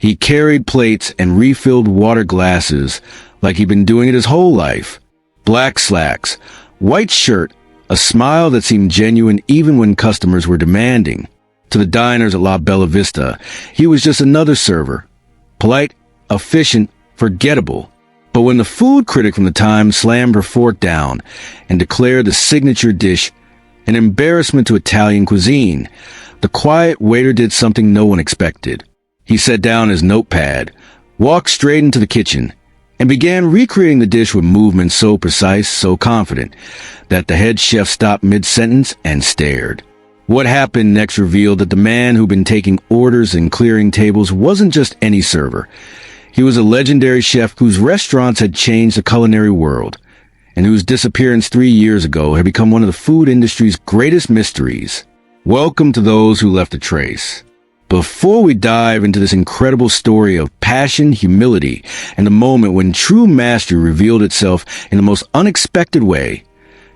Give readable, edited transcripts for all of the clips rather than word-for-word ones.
He carried plates and refilled water glasses like he'd been doing it his whole life. Black slacks, white shirt, a smile that seemed genuine even when customers were demanding. To the diners at La Bella Vista, he was just another server. Polite, efficient, forgettable. But when the food critic from the Times slammed her fork down and declared the signature dish an embarrassment to Italian cuisine, the quiet waiter did something no one expected. He set down his notepad, walked straight into the kitchen, and began recreating the dish with movements so precise, so confident, that the head chef stopped mid-sentence and stared. What happened next revealed that the man who'd been taking orders and clearing tables wasn't just any server. He was a legendary chef whose restaurants had changed the culinary world, and whose disappearance 3 years ago had become one of the food industry's greatest mysteries. Welcome to those who left a trace. Before we dive into this incredible story of passion, humility, and the moment when true mastery revealed itself in the most unexpected way,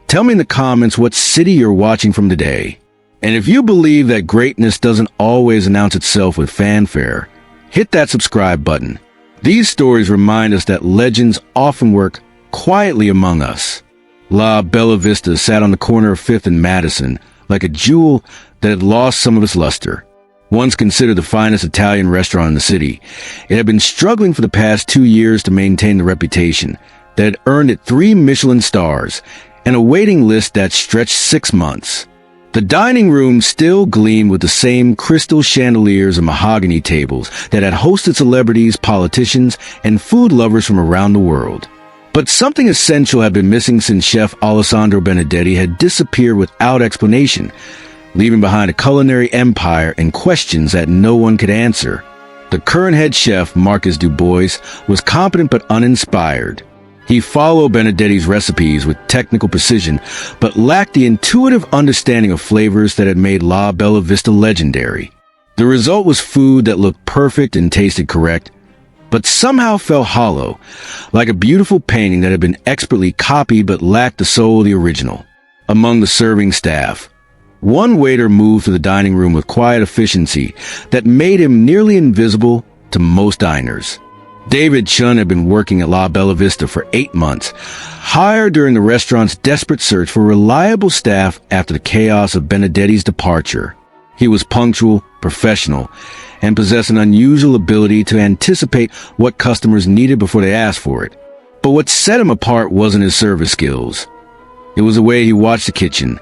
tell me in the comments what city you're watching from today. And if you believe that greatness doesn't always announce itself with fanfare, hit that subscribe button. These stories remind us that legends often work quietly among us. La Bella Vista sat on the corner of 5th and Madison, like a jewel that had lost some of its luster. Once considered the finest Italian restaurant in the city, it had been struggling for the past 2 years to maintain the reputation that had earned it 3 Michelin stars and a waiting list that stretched 6 months. The dining room still gleamed with the same crystal chandeliers and mahogany tables that had hosted celebrities, politicians, and food lovers from around the world. But something essential had been missing since Chef Alessandro Benedetti had disappeared without explanation, leaving behind a culinary empire and questions that no one could answer. The current head chef, Marcus Dubois, was competent but uninspired. He followed Benedetti's recipes with technical precision, but lacked the intuitive understanding of flavors that had made La Bella Vista legendary. The result was food that looked perfect and tasted correct, but somehow felt hollow, like a beautiful painting that had been expertly copied but lacked the soul of the original. Among the serving staff, one waiter moved to the dining room with quiet efficiency that made him nearly invisible to most diners. David Chen had been working at La Bella Vista for 8 months, hired during the restaurant's desperate search for reliable staff after the chaos of Benedetti's departure. He was punctual, professional, and possessed an unusual ability to anticipate what customers needed before they asked for it. But what set him apart wasn't his service skills. It was the way he watched the kitchen,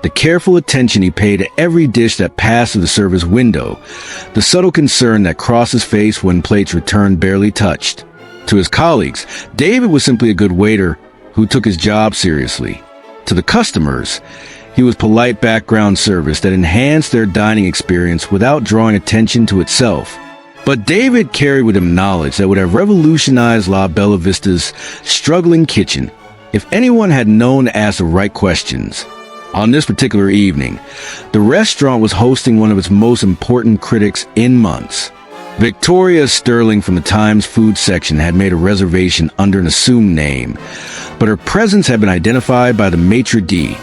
the careful attention he paid to every dish that passed through the server's window, the subtle concern that crossed his face when plates returned barely touched. To his colleagues, David was simply a good waiter who took his job seriously. To the customers, he was polite background service that enhanced their dining experience without drawing attention to itself. But David carried with him knowledge that would have revolutionized La Bella Vista's struggling kitchen if anyone had known to ask the right questions. On this particular evening, the restaurant was hosting one of its most important critics in months. Victoria Sterling from the Times food section had made a reservation under an assumed name, but her presence had been identified by the maitre d',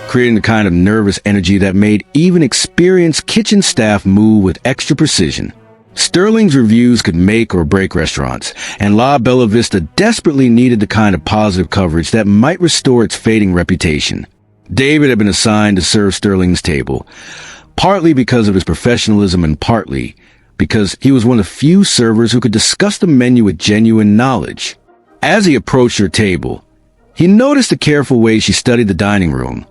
creating the kind of nervous energy that made even experienced kitchen staff move with extra precision. Sterling's reviews could make or break restaurants, and La Bella Vista desperately needed the kind of positive coverage that might restore its fading reputation. David had been assigned to serve Sterling's table, partly because of his professionalism and partly because he was one of the few servers who could discuss the menu with genuine knowledge. As he approached her table, he noticed the careful way she studied the dining room,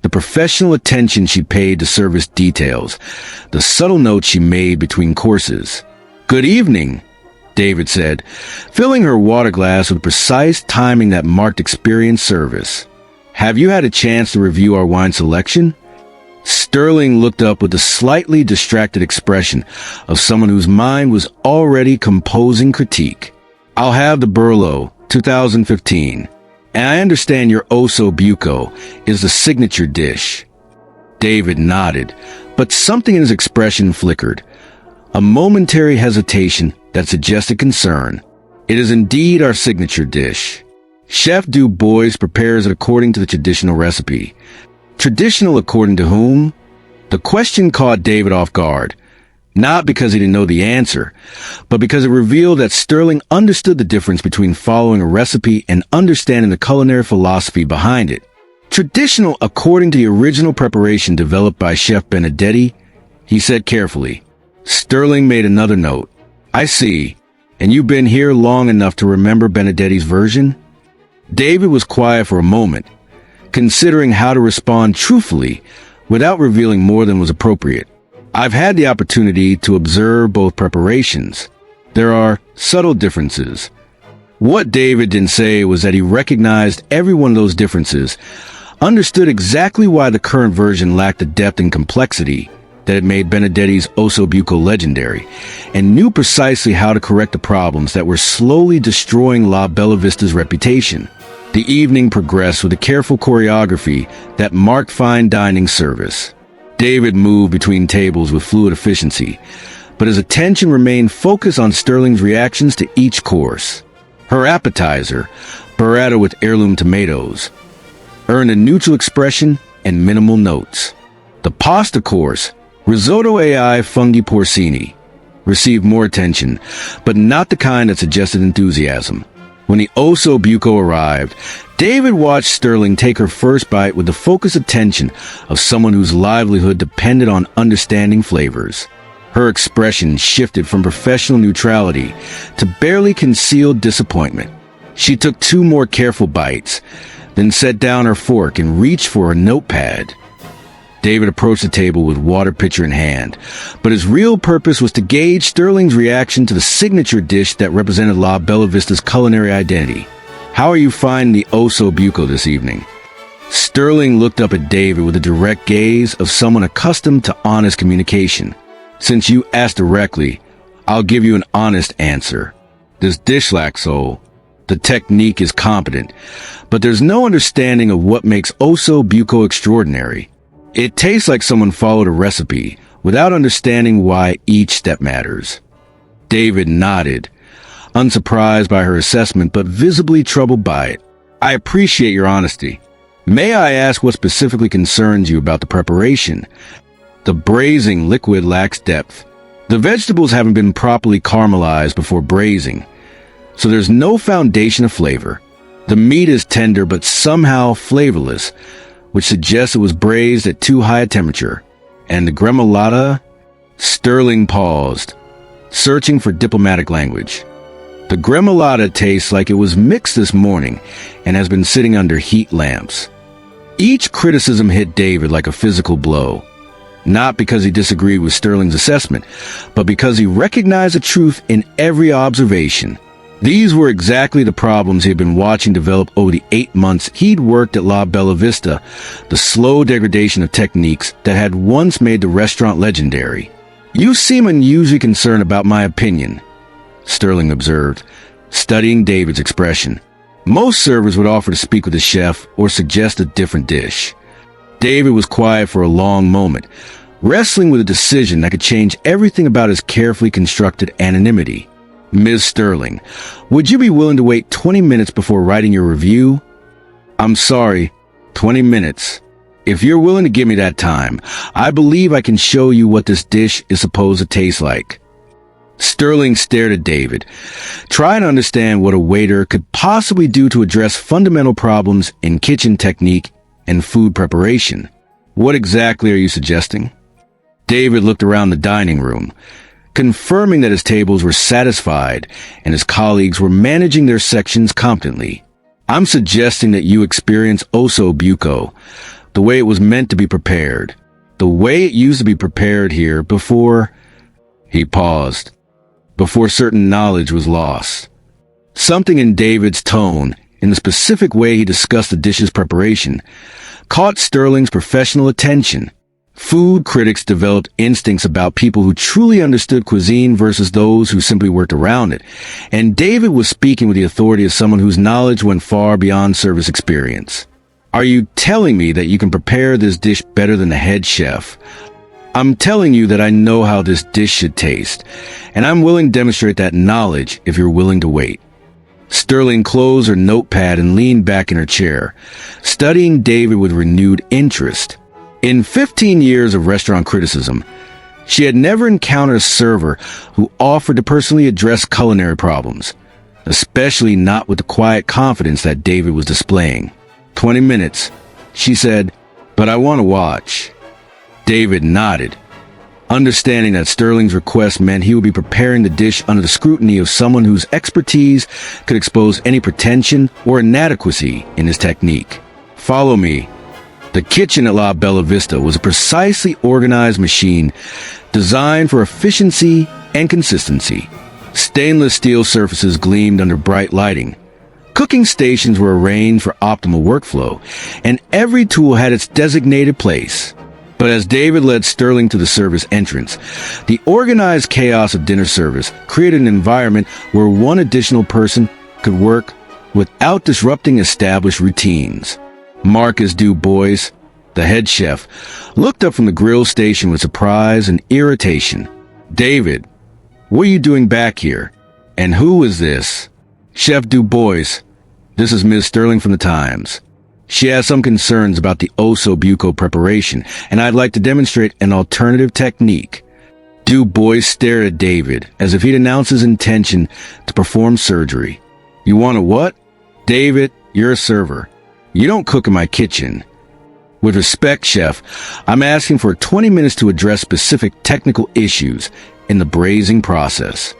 the professional attention she paid to service details, the subtle notes she made between courses. "Good evening," David said, filling her water glass with precise timing that marked experienced service. "Have you had a chance to review our wine selection?" Sterling looked up with a slightly distracted expression of someone whose mind was already composing critique. "I'll have the Burlo, 2015. And I understand your osso buco is the signature dish." David nodded, but something in his expression flickered. A momentary hesitation that suggested concern. "It is indeed our signature dish. Chef Dubois prepares it according to the traditional recipe." Traditional according to whom? The question caught David off guard. Not because he didn't know the answer, but because it revealed that Sterling understood the difference between following a recipe and understanding the culinary philosophy behind it. Traditional according to the original preparation developed by Chef Benedetti, he said carefully. Sterling made another note. I see. And you've been here long enough to remember Benedetti's version? David was quiet for a moment, considering how to respond truthfully without revealing more than was appropriate. I've had the opportunity to observe both preparations. There are subtle differences. What David didn't say was that he recognized every one of those differences, understood exactly why the current version lacked the depth and complexity that had made Benedetti's Osso Buco legendary, and knew precisely how to correct the problems that were slowly destroying La Bella Vista's reputation. The evening progressed with a careful choreography that marked fine dining service. David moved between tables with fluid efficiency, but his attention remained focused on Sterling's reactions to each course. Her appetizer, burrata with heirloom tomatoes, earned a neutral expression and minimal notes. The pasta course, risotto ai funghi porcini, received more attention, but not the kind that suggested enthusiasm. When the Osso Buco arrived, David watched Sterling take her first bite with the focused attention of someone whose livelihood depended on understanding flavors. Her expression shifted from professional neutrality to barely concealed disappointment. She took 2 more careful bites, then set down her fork and reached for a notepad. David approached the table with water pitcher in hand, but his real purpose was to gauge Sterling's reaction to the signature dish that represented La Bella Vista's culinary identity. How are you finding the Osso Buco this evening? Sterling looked up at David with a direct gaze of someone accustomed to honest communication. Since you asked directly, I'll give you an honest answer. This dish lacks soul. The technique is competent, but there's no understanding of what makes Osso Buco extraordinary. It tastes like someone followed a recipe without understanding why each step matters. David nodded, unsurprised by her assessment but visibly troubled by it. I appreciate your honesty. May I ask what specifically concerns you about the preparation? The braising liquid lacks depth. The vegetables haven't been properly caramelized before braising, so there's no foundation of flavor. The meat is tender but somehow flavorless, which suggests it was braised at too high a temperature. And the gremolata? Sterling paused, searching for diplomatic language. The gremolata tastes like it was mixed this morning and has been sitting under heat lamps. Each criticism hit David like a physical blow, not because he disagreed with Sterling's assessment, but because he recognized the truth in every observation. These were exactly the problems he had been watching develop over the 8 months he'd worked at La Bella Vista, the slow degradation of techniques that had once made the restaurant legendary. You seem unusually concerned about my opinion, Sterling observed, studying David's expression. Most servers would offer to speak with the chef or suggest a different dish. David was quiet for a long moment, wrestling with a decision that could change everything about his carefully constructed anonymity. Ms. Sterling, would you be willing to wait 20 minutes before writing your review? I'm sorry, 20 minutes. If you're willing to give me that time, I believe I can show you what this dish is supposed to taste like. Sterling stared at David, trying to understand what a waiter could possibly do to address fundamental problems in kitchen technique and food preparation. What exactly are you suggesting? David looked around the dining room, confirming that his tables were satisfied and his colleagues were managing their sections competently. I'm suggesting that you experience Osso Buco the way it was meant to be prepared, the way it used to be prepared here before... He paused, before certain knowledge was lost. Something in David's tone, in the specific way he discussed the dish's preparation, caught Sterling's professional attention. Food critics developed instincts about people who truly understood cuisine versus those who simply worked around it, and David was speaking with the authority of someone whose knowledge went far beyond service experience. Are you telling me that you can prepare this dish better than the head chef? I'm telling you that I know how this dish should taste, and I'm willing to demonstrate that knowledge if you're willing to wait. Sterling closed her notepad and leaned back in her chair, studying David with renewed interest. In 15 years of restaurant criticism, She had never encountered a server who offered to personally address culinary problems, especially not with the quiet confidence that David was displaying. 20 minutes, she said, but I want to watch. David nodded, understanding that Sterling's request meant he would be preparing the dish under the scrutiny of someone whose expertise could expose any pretension or inadequacy in his technique. Follow me. The kitchen at La Bella Vista was a precisely organized machine designed for efficiency and consistency. Stainless steel surfaces gleamed under bright lighting. Cooking stations were arranged for optimal workflow, and every tool had its designated place. But as David led Sterling to the service entrance, the organized chaos of dinner service created an environment where one additional person could work without disrupting established routines. Marcus Du Bois, the head chef, looked up from the grill station with surprise and irritation. David, what are you doing back here? And who is this? Chef Du Bois, this is Ms. Sterling from the Times. She has some concerns about the osso buco preparation, and I'd like to demonstrate an alternative technique. Du Bois stared at David as if he'd announced his intention to perform surgery. You want a what? David, you're a server. You don't cook in my kitchen. With respect, chef, I'm asking for 20 minutes to address specific technical issues in the braising process.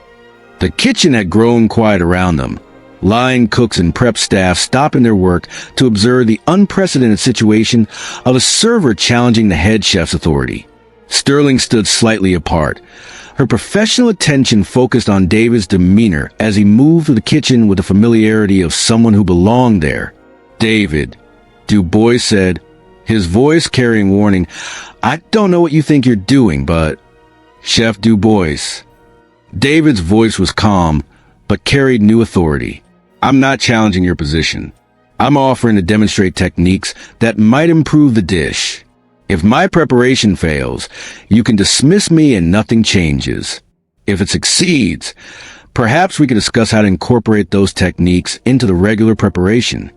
The kitchen had grown quiet around them, line cooks and prep staff stopping their work to observe the unprecedented situation of a server challenging the head chef's authority. Sterling stood slightly apart, her professional attention focused on David's demeanor as he moved through the kitchen with the familiarity of someone who belonged there. David, Du Bois said, his voice carrying warning, I don't know what you think you're doing, but... Chef Du Bois. David's voice was calm, but carried new authority. I'm not challenging your position. I'm offering to demonstrate techniques that might improve the dish. If my preparation fails, you can dismiss me and nothing changes. If it succeeds, perhaps we can discuss how to incorporate those techniques into the regular preparation.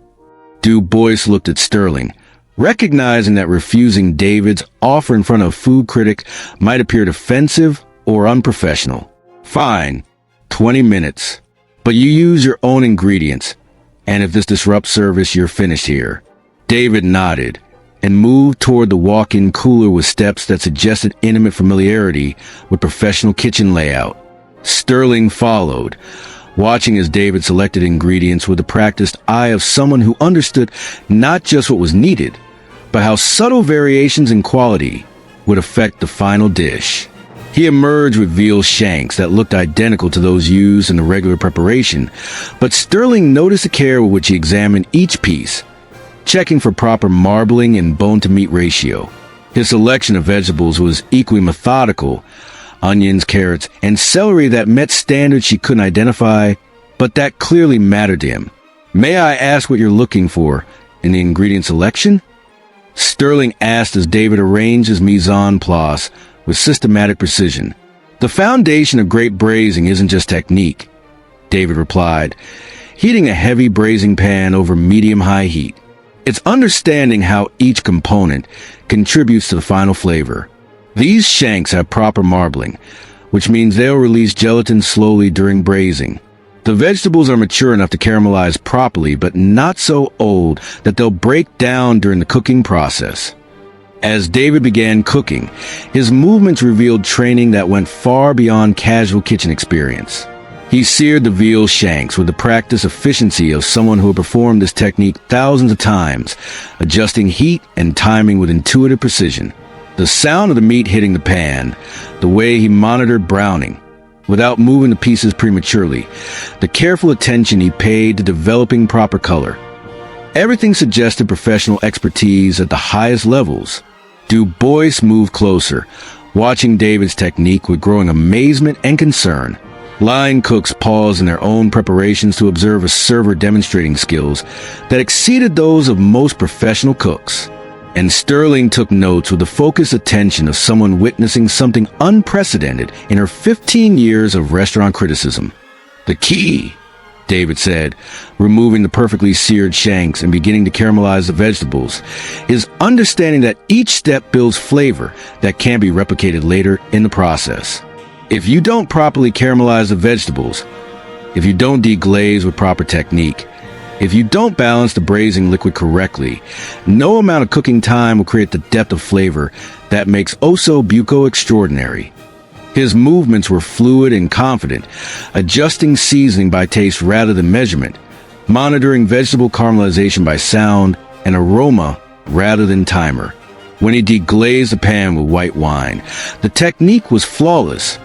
Du Bois looked at Sterling, recognizing that refusing David's offer in front of a food critic might appear defensive or unprofessional. Fine, 20 minutes. But you use your own ingredients, and if this disrupts service, you're finished here. David nodded and moved toward the walk-in cooler with steps that suggested intimate familiarity with professional kitchen layout. Sterling followed, watching as David selected ingredients with the practiced eye of someone who understood not just what was needed, but how subtle variations in quality would affect the final dish. He emerged with veal shanks that looked identical to those used in the regular preparation, but Sterling noticed the care with which he examined each piece, checking for proper marbling and bone-to-meat ratio. His selection of vegetables was equally methodical, onions, carrots, and celery that met standards she couldn't identify, but that clearly mattered to him. May I ask what you're looking for in the ingredient selection? Sterling asked as David arranged his mise en place with systematic precision. The foundation of great braising isn't just technique, David replied, heating a heavy braising pan over medium-high heat. It's understanding how each component contributes to the final flavor. These shanks have proper marbling, which means they'll release gelatin slowly during braising. The vegetables are mature enough to caramelize properly, but not so old that they'll break down during the cooking process. As David began cooking, his movements revealed training that went far beyond casual kitchen experience. He seared the veal shanks with the practiced efficiency of someone who had performed this technique thousands of times, adjusting heat and timing with intuitive precision. The sound of the meat hitting the pan, the way he monitored browning, without moving the pieces prematurely, the careful attention he paid to developing proper color. Everything suggested professional expertise at the highest levels. Du Bois moved closer, watching David's technique with growing amazement and concern. Line cooks paused in their own preparations to observe a server demonstrating skills that exceeded those of most professional cooks. And Sterling took notes with the focused attention of someone witnessing something unprecedented in her 15 years of restaurant criticism. The key, David said, removing the perfectly seared shanks and beginning to caramelize the vegetables, is understanding that each step builds flavor that can be replicated later in the process. If you don't properly caramelize the vegetables, if you don't deglaze with proper technique, if you don't balance the braising liquid correctly, no amount of cooking time will create the depth of flavor that makes Osso Buco extraordinary. His movements were fluid and confident, adjusting seasoning by taste rather than measurement, monitoring vegetable caramelization by sound and aroma rather than timer. When he deglazed the pan with white wine, the technique was flawless.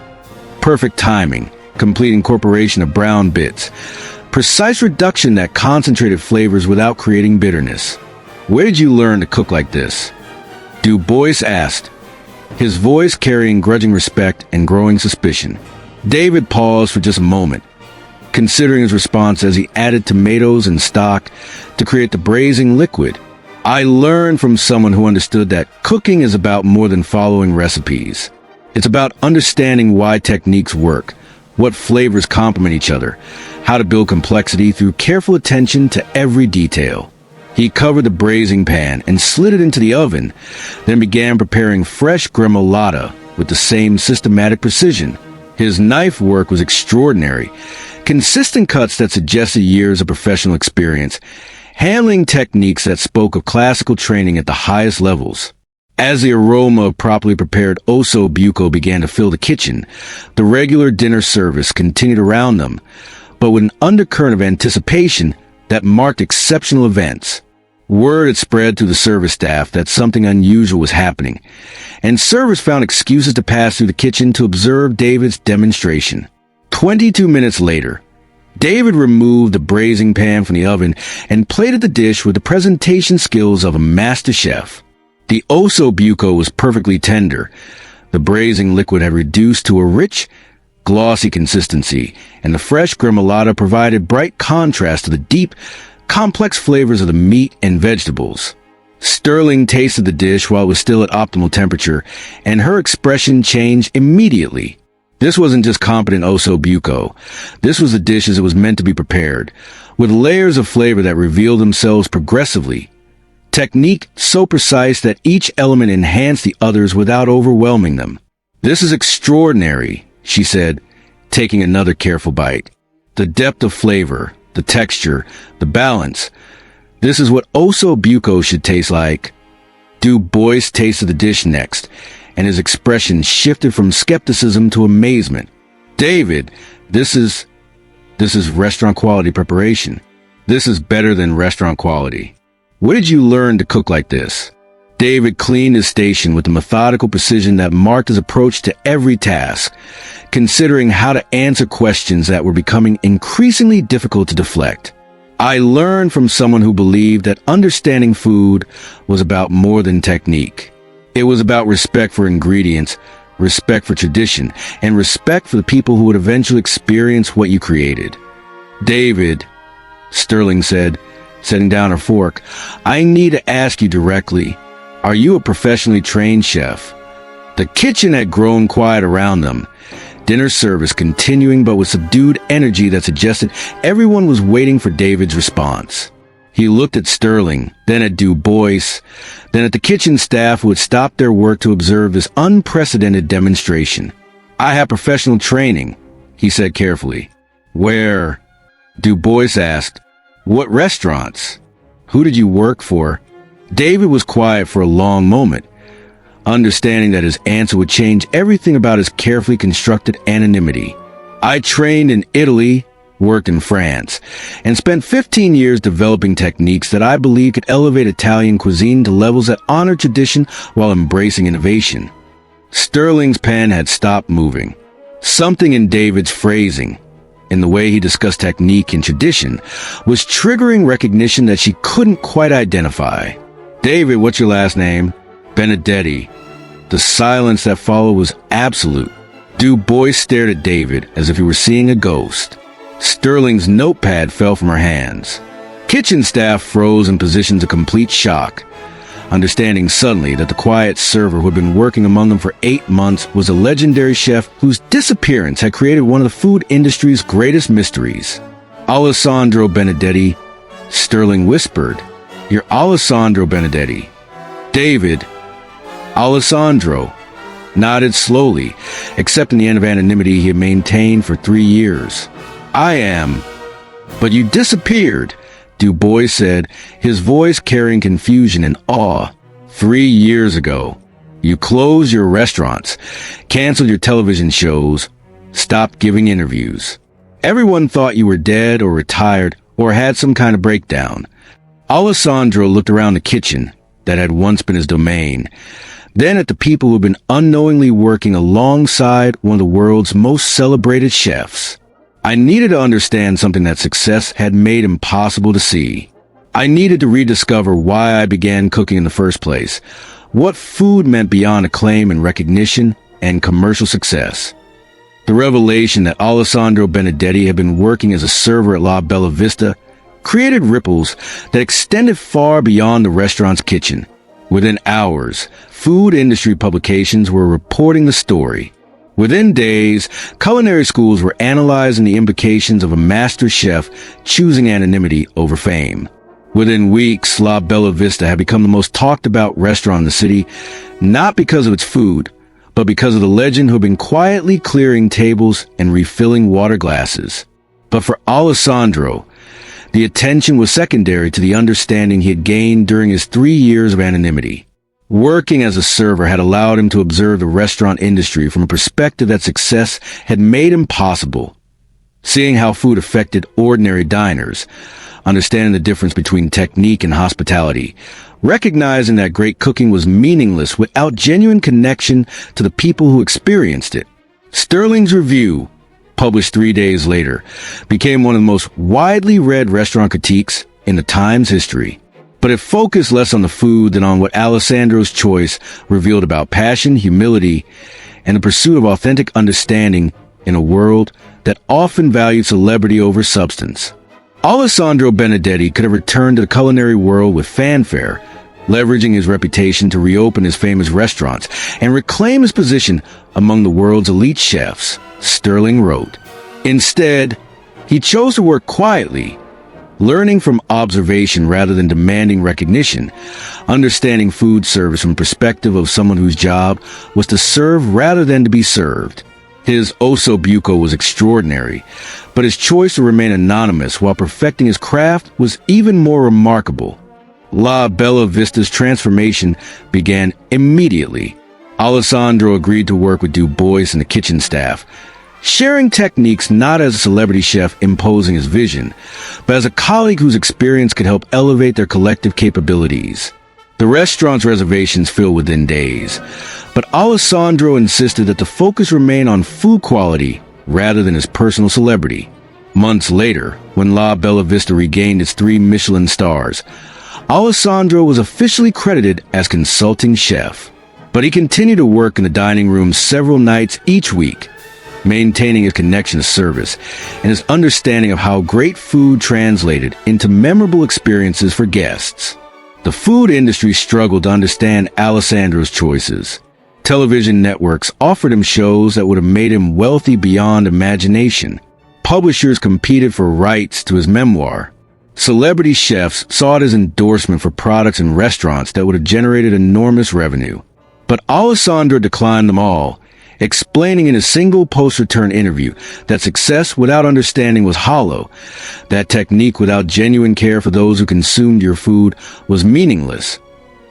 Perfect timing, complete incorporation of brown bits, precise reduction that concentrated flavors without creating bitterness. Where did you learn to cook like this? Du Bois asked, his voice carrying grudging respect and growing suspicion. David paused for just a moment, considering his response as he added tomatoes and stock to create the braising liquid. I learned from someone who understood that cooking is about more than following recipes. It's about understanding why techniques work, what flavors complement each other, how to build complexity through careful attention to every detail. He covered the braising pan and slid it into the oven, then began preparing fresh gremolata with the same systematic precision. His knife work was extraordinary, consistent cuts that suggested years of professional experience, handling techniques that spoke of classical training at the highest levels. As the aroma of properly prepared Osso Buco began to fill the kitchen, the regular dinner service continued around them, but with an undercurrent of anticipation that marked exceptional events. Word had spread to the service staff that something unusual was happening, and servers found excuses to pass through the kitchen to observe David's demonstration. 22 minutes later, David removed the braising pan from the oven and plated the dish with the presentation skills of a master chef. The Osso Buco was perfectly tender. The braising liquid had reduced to a rich, glossy consistency, and the fresh gremolata provided bright contrast to the deep, complex flavors of the meat and vegetables. Sterling tasted the dish while it was still at optimal temperature, and her expression changed immediately. This wasn't just competent Osso Buco. This was the dish as it was meant to be prepared, with layers of flavor that revealed themselves progressively. Technique so precise that each element enhanced the others without overwhelming them. This is extraordinary, she said, taking another careful bite. The depth of flavor, the texture, the balance. This is what Osso Buco should taste like. Du Bois tasted the dish next, and his expression shifted from skepticism to amazement. David, this is restaurant quality preparation. This is better than restaurant quality. Where did you learn to cook like this? David cleaned his station with the methodical precision that marked his approach to every task, considering how to answer questions that were becoming increasingly difficult to deflect. I learned from someone who believed that understanding food was about more than technique. It was about respect for ingredients, respect for tradition, and respect for the people who would eventually experience what you created. David, Sterling said, setting down her fork, I need to ask you directly, are you a professionally trained chef? The kitchen had grown quiet around them, dinner service continuing but with subdued energy that suggested everyone was waiting for David's response. He looked at Sterling, then at Du Bois, then at the kitchen staff who had stopped their work to observe this unprecedented demonstration. I have professional training, he said carefully. Where? Du Bois asked. What restaurants? Who did you work for? David was quiet for a long moment, understanding that his answer would change everything about his carefully constructed anonymity. I trained in Italy, worked in France, and spent 15 years developing techniques that I believe could elevate Italian cuisine to levels that honor tradition while embracing innovation. Sterling's pen had stopped moving. Something in David's phrasing, in the way he discussed technique and tradition, was triggering recognition that she couldn't quite identify. David, what's your last name? Benedetti. The silence that followed was absolute. Du Bois stared at David as if he were seeing a ghost. Sterling's notepad fell from her hands. Kitchen staff froze in positions of complete shock, understanding suddenly that the quiet server who had been working among them for 8 months was a legendary chef whose disappearance had created one of the food industry's greatest mysteries. Alessandro Benedetti. Sterling whispered, "You're Alessandro Benedetti." David, Alessandro, nodded slowly, accepting the end of anonymity he had maintained for 3 years. "I am." "But you disappeared," Du Bois said, his voice carrying confusion and awe. 3 years ago. You closed your restaurants, canceled your television shows, stopped giving interviews. Everyone thought you were dead or retired or had some kind of breakdown. Alessandro looked around the kitchen that had once been his domain, then at the people who'd been unknowingly working alongside one of the world's most celebrated chefs. "I needed to understand something that success had made impossible to see. I needed to rediscover why I began cooking in the first place, what food meant beyond acclaim and recognition and commercial success." The revelation that Alessandro Benedetti had been working as a server at La Bella Vista created ripples that extended far beyond the restaurant's kitchen. Within hours, food industry publications were reporting the story. Within days, culinary schools were analyzing the implications of a master chef choosing anonymity over fame. Within weeks, La Bella Vista had become the most talked about restaurant in the city, not because of its food, but because of the legend who had been quietly clearing tables and refilling water glasses. But for Alessandro, the attention was secondary to the understanding he had gained during his 3 years of anonymity. Working as a server had allowed him to observe the restaurant industry from a perspective that success had made impossible. Seeing how food affected ordinary diners, understanding the difference between technique and hospitality, recognizing that great cooking was meaningless without genuine connection to the people who experienced it. Sterling's review, published 3 days later, became one of the most widely read restaurant critiques in the Times history. But it focused less on the food than on what Alessandro's choice revealed about passion, humility, and the pursuit of authentic understanding in a world that often valued celebrity over substance. Alessandro Benedetti could have returned to the culinary world with fanfare, leveraging his reputation to reopen his famous restaurants and reclaim his position among the world's elite chefs, Sterling wrote. Instead, he chose to work quietly, learning from observation rather than demanding recognition, understanding food service from the perspective of someone whose job was to serve rather than to be served. His osso buco was extraordinary, but his choice to remain anonymous while perfecting his craft was even more remarkable. La Bella Vista's transformation began immediately. Alessandro agreed to work with Du Bois and the kitchen staff, sharing techniques not as a celebrity chef imposing his vision, but as a colleague whose experience could help elevate their collective capabilities. The restaurant's reservations filled within days, but Alessandro insisted that the focus remain on food quality rather than his personal celebrity. Months later, when La Bella Vista regained its 3 Michelin stars, Alessandro was officially credited as consulting chef. But he continued to work in the dining room several nights each week, maintaining his connection to service and his understanding of how great food translated into memorable experiences for guests. The food industry struggled to understand Alessandro's choices. Television networks offered him shows that would have made him wealthy beyond imagination. Publishers competed for rights to his memoir. Celebrity chefs sought his endorsement for products and restaurants that would have generated enormous revenue. But Alessandro declined them all, explaining in a single post-return interview that success without understanding was hollow, that technique without genuine care for those who consumed your food was meaningless,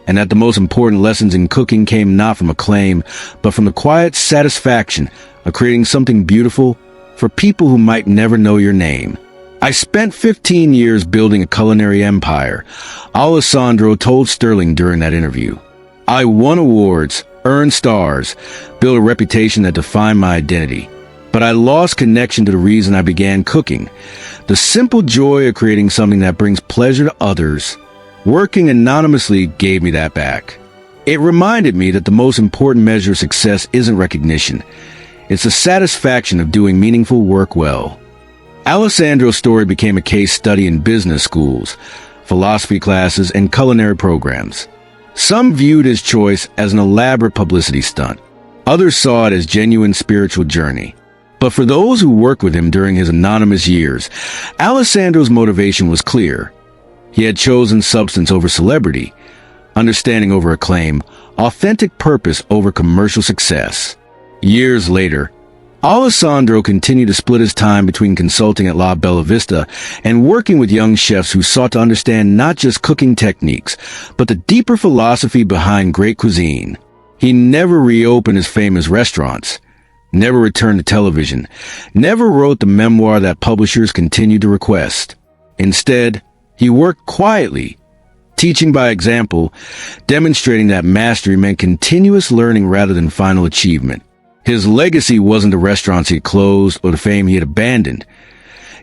and that the most important lessons in cooking came not from acclaim, but from the quiet satisfaction of creating something beautiful for people who might never know your name. "I spent 15 years building a culinary empire," Alessandro told Sterling during that interview. "I won awards, earned stars, built a reputation that defined my identity. But I lost connection to the reason I began cooking, the simple joy of creating something that brings pleasure to others. Working anonymously gave me that back. It reminded me that the most important measure of success isn't recognition. It's the satisfaction of doing meaningful work well." Alessandro's story became a case study in business schools, philosophy classes, and culinary programs. Some viewed his choice as an elaborate publicity stunt. Others saw it as genuine spiritual journey. But for those who worked with him during his anonymous years, Alessandro's motivation was clear. He had chosen substance over celebrity, understanding over acclaim, authentic purpose over commercial success. Years later, Alessandro continued to split his time between consulting at La Bella Vista and working with young chefs who sought to understand not just cooking techniques, but the deeper philosophy behind great cuisine. He never reopened his famous restaurants, never returned to television, never wrote the memoir that publishers continued to request. Instead, he worked quietly, teaching by example, demonstrating that mastery meant continuous learning rather than final achievement. His legacy wasn't the restaurants he had closed or the fame he had abandoned.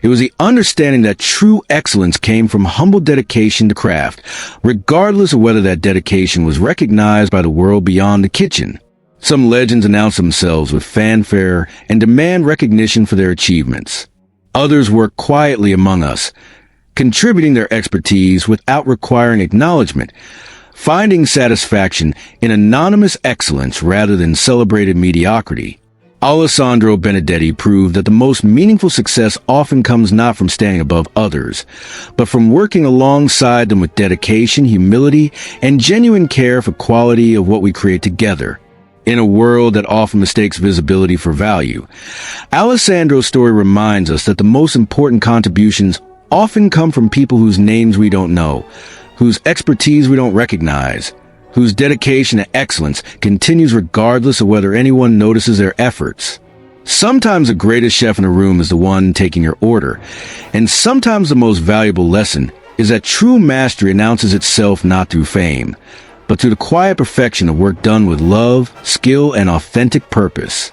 It was the understanding that true excellence came from humble dedication to craft, regardless of whether that dedication was recognized by the world beyond the kitchen. Some legends announce themselves with fanfare and demand recognition for their achievements. Others work quietly among us, contributing their expertise without requiring acknowledgment, finding satisfaction in anonymous excellence rather than celebrated mediocrity. Alessandro Benedetti proved that the most meaningful success often comes not from standing above others, but from working alongside them with dedication, humility, and genuine care for quality of what we create together. In a world that often mistakes visibility for value, Alessandro's story reminds us that the most important contributions often come from people whose names we don't know, whose expertise we don't recognize, whose dedication to excellence continues regardless of whether anyone notices their efforts. Sometimes the greatest chef in a room is the one taking your order, and sometimes the most valuable lesson is that true mastery announces itself not through fame, but through the quiet perfection of work done with love, skill, and authentic purpose.